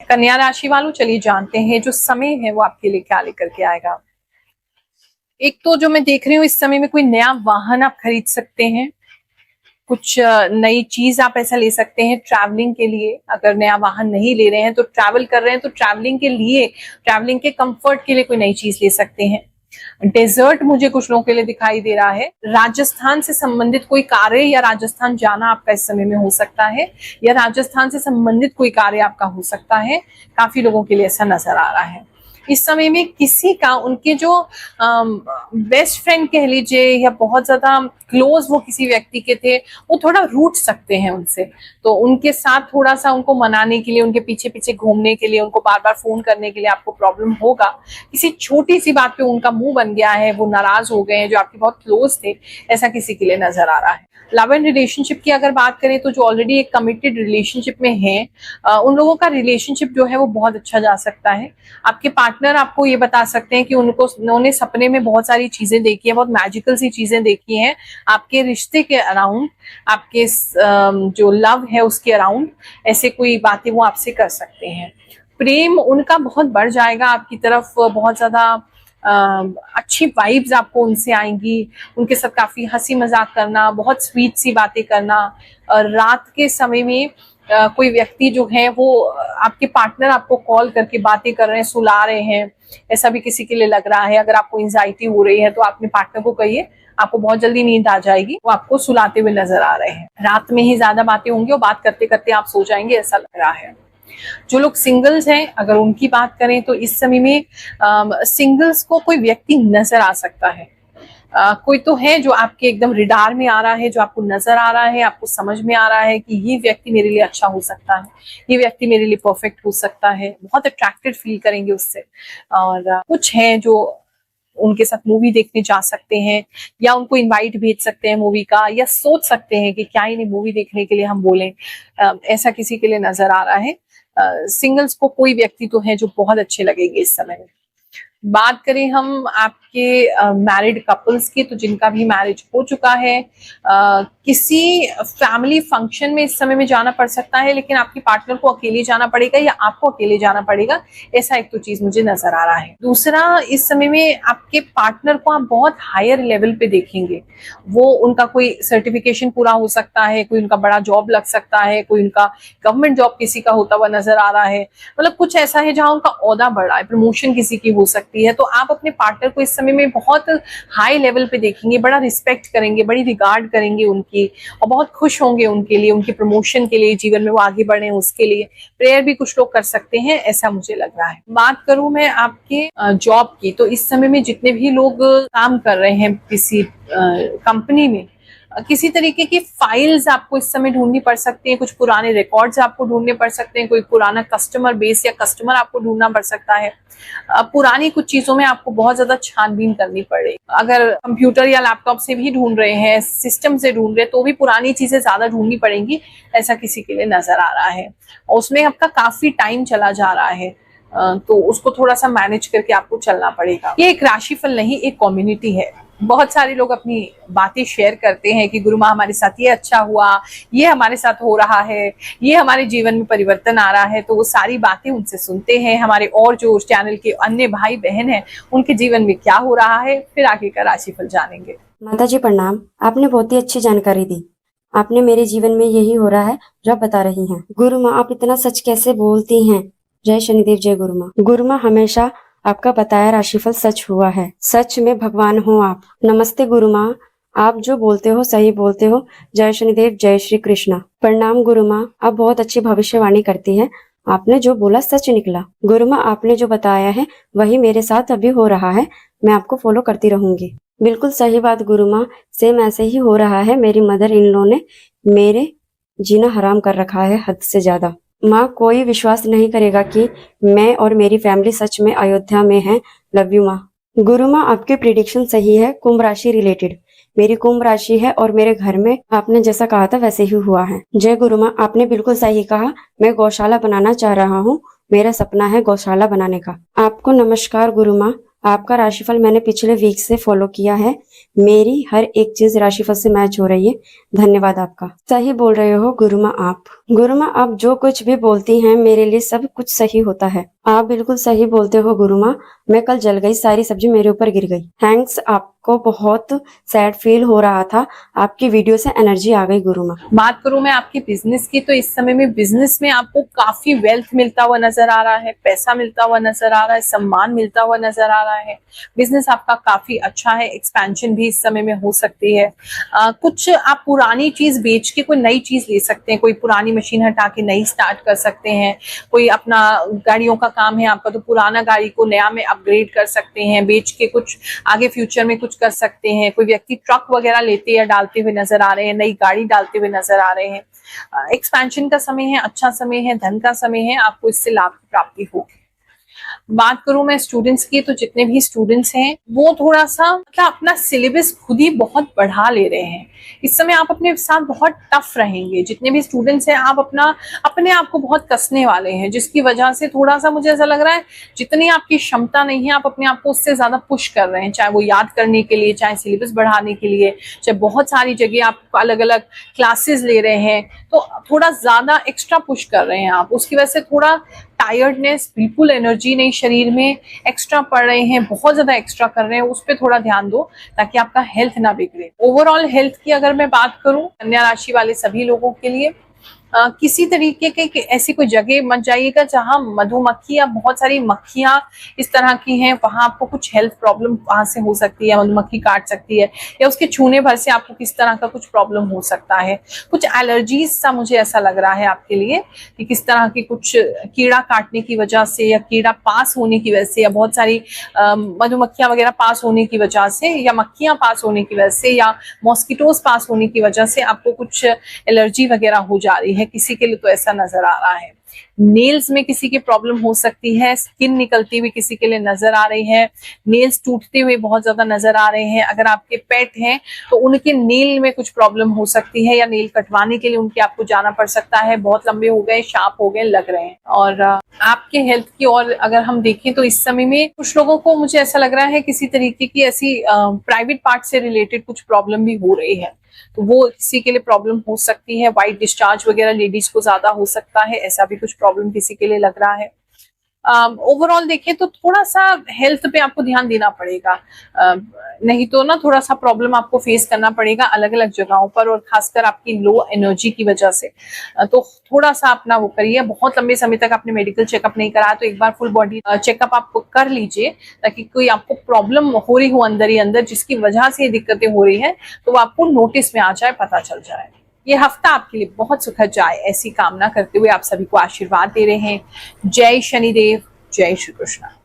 कन्या राशि वालों, चलिए जानते हैं जो समय है वो आपके लिए क्या लेकर के आएगा। एक तो जो मैं देख रही हूँ, इस समय में कोई नया वाहन आप खरीद सकते हैं, कुछ नई चीज आप ऐसा ले सकते हैं ट्रैवलिंग के लिए। अगर नया वाहन नहीं ले रहे हैं तो ट्रैवल कर रहे हैं तो ट्रैवलिंग के लिए, ट्रैवलिंग के कंफर्ट के लिए कोई नई चीज ले सकते हैं। डेजर्ट मुझे कुछ लोगों के लिए दिखाई दे रहा है। राजस्थान से संबंधित कोई कार्य या राजस्थान जाना आपका इस समय में हो सकता है, या राजस्थान से संबंधित कोई कार्य आपका हो सकता है। काफी लोगों के लिए ऐसा नजर आ रहा है। इस समय में किसी का, उनके जो बेस्ट फ्रेंड कह लीजिए या बहुत ज्यादा क्लोज वो किसी व्यक्ति के थे, वो थोड़ा रूठ सकते हैं उनसे। तो उनके साथ थोड़ा सा उनको मनाने के लिए, उनके पीछे पीछे घूमने के लिए, उनको बार बार फोन करने के लिए आपको प्रॉब्लम होगा। किसी छोटी सी बात पे उनका मुंह बन गया है, वो नाराज हो गए हैं जो आपके बहुत क्लोज थे, ऐसा किसी के लिए नजर आ रहा है। लव एंड रिलेशनशिप की अगर बात करें तो जो ऑलरेडी एक कमिटेड रिलेशनशिप में है, उन लोगों का रिलेशनशिप जो है वो बहुत अच्छा जा सकता है। आपके पार्टनर आपको ये बता सकते हैं कि उन्होंने सपने में बहुत सारी चीजें देखी है, बहुत मैजिकल सी चीजें देखी हैं आपके रिश्ते के अराउंड, आपके जो लव है उसके अराउंड। ऐसे कोई बातें वो आपसे कर सकते हैं। प्रेम उनका बहुत बढ़ जाएगा आपकी तरफ, बहुत ज्यादा अच्छी वाइब्स आपको उनसे आएंगी। उनके साथ काफी हंसी मजाक करना, बहुत स्वीट सी बातें करना। रात के समय में कोई व्यक्ति जो है वो, आपके पार्टनर आपको कॉल करके बातें कर रहे हैं, सुला रहे हैं, ऐसा भी किसी के लिए लग रहा है। अगर आपको एंजाइटी हो रही है तो अपने पार्टनर को कहिए, आपको बहुत जल्दी नींद आ जाएगी। वो आपको सुलाते हुए नजर आ रहे हैं। रात में ही ज्यादा बातें होंगी और बात करते करते आप सो जाएंगे, ऐसा लग रहा है। जो लोग सिंगल्स हैं, अगर उनकी बात करें तो इस समय में सिंगल्स को कोई व्यक्ति नजर आ सकता है। कोई तो है जो आपके एकदम रिडार में आ रहा है, जो आपको नजर आ रहा है, आपको समझ में आ रहा है कि ये व्यक्ति मेरे लिए अच्छा हो सकता है, ये व्यक्ति मेरे लिए परफेक्ट हो सकता है। बहुत अट्रैक्टेड फील करेंगे उससे। और कुछ है जो उनके साथ मूवी देखने जा सकते हैं, या उनको इनवाइट भेज सकते हैं मूवी का, या सोच सकते हैं कि क्या इन्हें मूवी देखने के लिए हम बोलें। ऐसा किसी के लिए नजर आ रहा है। सिंगल्स को कोई व्यक्ति तो है जो बहुत अच्छे लगेंगे इस समय में। बात करें हम आपके मैरिड कपल्स की, तो जिनका भी मैरिज हो चुका है, किसी फैमिली फंक्शन में इस समय में जाना पड़ सकता है, लेकिन आपके पार्टनर को अकेले जाना पड़ेगा या आपको अकेले जाना पड़ेगा, ऐसा एक तो चीज मुझे नजर आ रहा है। दूसरा, इस समय में आपके पार्टनर को आप बहुत हायर लेवल पे देखेंगे। वो, उनका कोई सर्टिफिकेशन पूरा हो सकता है, कोई उनका बड़ा जॉब लग सकता है, कोई उनका गवर्नमेंट जॉब किसी का होता हुआ नजर आ रहा है। मतलब कुछ ऐसा है जहां उनका ओहदा बढ़ा है, प्रमोशन किसी की हो सकती है। तो आप अपने पार्टनर को इस समय में बहुत हाई लेवल पे देखेंगे, बड़ा रिस्पेक्ट करेंगे, बड़ी रिगार्ड करेंगे उनकी, और बहुत खुश होंगे उनके लिए, उनके प्रमोशन के लिए, जीवन में वो आगे बढ़े उसके लिए प्रेयर भी कुछ लोग कर सकते हैं, ऐसा मुझे लग रहा है। बात करूं मैं आपके जॉब की, तो इस समय में जितने भी लोग काम कर रहे हैं किसी कंपनी में, किसी तरीके की फाइल्स आपको इस समय ढूंढनी पड़ सकती है, कुछ पुराने रिकॉर्ड्स आपको ढूंढने पड़ सकते हैं, कोई पुराना कस्टमर बेस या कस्टमर आपको ढूंढना पड़ सकता है। पुरानी कुछ चीजों में आपको बहुत ज्यादा छानबीन करनी पड़ेगी। अगर कंप्यूटर या लैपटॉप से भी ढूंढ रहे हैं, सिस्टम से ढूंढ रहे हैं, तो भी पुरानी चीजें ज्यादा ढूंढनी पड़ेंगी, ऐसा किसी के लिए नजर आ रहा है। और उसमें आपका काफी टाइम चला जा रहा है, तो उसको थोड़ा सा मैनेज करके आपको चलना पड़ेगा। ये एक राशिफल नहीं, एक कम्युनिटी है। बहुत सारे लोग अपनी बातें शेयर करते हैं कि गुरु माँ हमारे साथ ये अच्छा हुआ, ये हमारे साथ हो रहा है, ये हमारे जीवन में परिवर्तन आ रहा है। तो वो सारी बातें उनसे सुनते हैं। हमारे और जो उस चैनल के अन्य भाई बहन हैं, उनके जीवन में क्या हो रहा है, फिर आगे का राशिफल जानेंगे। माता जी प्रणाम। आपने बहुत ही अच्छी जानकारी दी। आपने मेरे जीवन में यही हो रहा है जो आप बता रही हैं। गुरु माँ, आप इतना सच कैसे बोलती हैं? जय शनिदेव, जय गुरु माँ। गुरु माँ, हमेशा आपका बताया राशिफल सच हुआ है। सच में भगवान हो आप। नमस्ते गुरु माँ, आप जो बोलते हो सही बोलते हो। जय शनिदेव, जय श्री कृष्णा। प्रणाम गुरु माँ, आप बहुत अच्छी भविष्यवाणी करती है। आपने जो बोला सच निकला। गुरु माँ, आपने जो बताया है वही मेरे साथ अभी हो रहा है। मैं आपको फॉलो करती रहूंगी। बिल्कुल सही बात गुरु माँ, सेम ऐसे ही हो रहा है। मेरी मदर इन लॉ ने मेरे जीना हराम कर रखा है, हद से ज्यादा। माँ, कोई विश्वास नहीं करेगा कि मैं और मेरी फैमिली सच में अयोध्या में है। लव यू माँ। गुरु माँ, आपकी प्रिडिक्शन सही है। कुंभ राशि रिलेटेड, मेरी कुंभ राशि है और मेरे घर में आपने जैसा कहा था वैसे ही हुआ है। जय गुरु माँ, आपने बिल्कुल सही कहा। मैं गौशाला बनाना चाह रहा हूँ। मेरा सपना है गौशाला बनाने का। आपको नमस्कार गुरु माँ, आपका राशिफल मैंने पिछले वीक से फॉलो किया है। मेरी हर एक चीज राशिफल से मैच हो रही है। धन्यवाद आपका। सही बोल रहे हो गुरुमा आप। गुरुमा आप जो कुछ भी बोलती हैं मेरे लिए सब कुछ सही होता है। आप बिल्कुल सही बोलते हो गुरुमा। मैं कल जल गई, सारी सब्जी मेरे ऊपर गिर गई। थैंक्स, आपको बहुत सैड फील हो रहा था, आपकी वीडियो से एनर्जी आ गई गुरुमा। बात करूं मैं आपके बिजनेस की, तो इस समय में बिजनेस में आपको काफी वेल्थ मिलता हुआ नजर आ रहा है, पैसा मिलता हुआ नजर आ रहा है, सम्मान मिलता हुआ नजर आ रहा है। बिजनेस आपका काफी अच्छा है, एक्सपेंशन भी इस समय में हो सकती है। कुछ आप पुरानी चीज बेच के कोई नई चीज ले सकते हैं, कोई पुरानी मशीन हटा के नई स्टार्ट कर सकते हैं। कोई अपना गाड़ियों का काम है आपका, तो पुराना गाड़ी को नया में अपग्रेड कर सकते हैं, बेच के कुछ आगे फ्यूचर में कुछ कर सकते हैं। कोई व्यक्ति ट्रक वगैरह लेते या डालते हुए नजर आ रहे हैं, नई गाड़ी डालते हुए नजर आ रहे हैं। एक्सपेंशन का समय है, अच्छा समय है, धन का समय है, आपको इससे लाभ की प्राप्ति होगी। बात करूं मैं स्टूडेंट्स की, तो जितने भी स्टूडेंट्स हैं वो थोड़ा सा मतलब अपना सिलेबस खुद ही बहुत बढ़ा ले रहे हैं। इस समय आप अपने साथ बहुत टफ रहेंगे। जितने भी स्टूडेंट्स हैं आप अपने आप को बहुत कसने वाले हैं, जिसकी वजह से थोड़ा सा मुझे ऐसा लग रहा है जितनी आपकी क्षमता नहीं है आप अपने आप को उससे ज्यादा पुश कर रहे हैं, चाहे वो याद करने के लिए, चाहे सिलेबस बढ़ाने के लिए, चाहे बहुत सारी जगह आप अलग अलग क्लासेस ले रहे हैं, तो थोड़ा ज्यादा एक्स्ट्रा पुश कर रहे हैं आप। उसकी वजह से थोड़ा टायर्डनेस, बिल्कुल एनर्जी नहीं शरीर में, एक्स्ट्रा पढ़ रहे हैं, बहुत ज्यादा एक्स्ट्रा कर रहे हैं, उस पर थोड़ा ध्यान दो ताकि आपका हेल्थ ना बिगड़े। ओवरऑल हेल्थ की अगर मैं बात करूं कन्या राशि वाले सभी लोगों के लिए, किसी तरीके के ऐसी कोई जगह मत जाइएगा जहां मधुमक्खी या बहुत सारी मक्खियां इस तरह की हैं, वहां आपको कुछ हेल्थ प्रॉब्लम वहां से हो सकती है, मधुमक्खी काट सकती है, या उसके छूने भर से आपको किस तरह का कुछ प्रॉब्लम हो सकता है। कुछ एलर्जीज सा मुझे ऐसा लग रहा है आपके लिए कि किस तरह की कुछ कीड़ा काटने की वजह से, या कीड़ा पास होने की वजह से, या बहुत सारी मधुमक्खियां वगैरह पास होने की वजह से, या मक्खियां पास होने की वजह से, या मॉस्किटोज पास होने की वजह से आपको कुछ एलर्जी वगैरह हो जा रही है। किसी के लिए तो ऐसा नजर आ रहा है। नेल्स में किसी की प्रॉब्लम हो सकती है, स्किन निकलती हुई किसी के लिए नजर आ रही है, नेल्स टूटते हुए बहुत ज्यादा नजर आ रहे हैं। अगर आपके पेट हैं तो उनके नेल में कुछ प्रॉब्लम हो सकती है, या नेल कटवाने के लिए उनके आपको जाना पड़ सकता है, बहुत लंबे हो गए, शार्प हो गए, लग रहे हैं। और आपके हेल्थ की और अगर हम देखें तो इस समय में कुछ लोगों को मुझे ऐसा लग रहा है किसी तरीके की ऐसी प्राइवेट पार्ट से रिलेटेड कुछ प्रॉब्लम भी हो रही है, तो वो किसी के लिए प्रॉब्लम हो सकती है। वाइट डिस्चार्ज वगैरह लेडीज को ज्यादा हो सकता है, ऐसा भी कुछ प्रॉब्लम किसी के लिए लग रहा है। ओवरऑल देखें तो थोड़ा सा हेल्थ पे आपको ध्यान देना पड़ेगा, नहीं तो ना थोड़ा सा प्रॉब्लम आपको फेस करना पड़ेगा अलग अलग जगहों पर, और खासकर आपकी लो एनर्जी की वजह से। तो थोड़ा सा अपना वो करिए। बहुत लंबे समय तक आपने मेडिकल चेकअप नहीं कराया तो एक बार फुल बॉडी चेकअप आप कर लीजिए, ताकि कोई आपको प्रॉब्लम हो रही हो अंदर ही अंदर जिसकी वजह से ये दिक्कतें हो रही है तो वो आपको नोटिस में आ जाए, पता चल जाए। ये हफ्ता आपके लिए बहुत सुखद जाए, ऐसी कामना करते हुए आप सभी को आशीर्वाद दे रहे हैं। जय शनिदेव, जय श्री कृष्ण।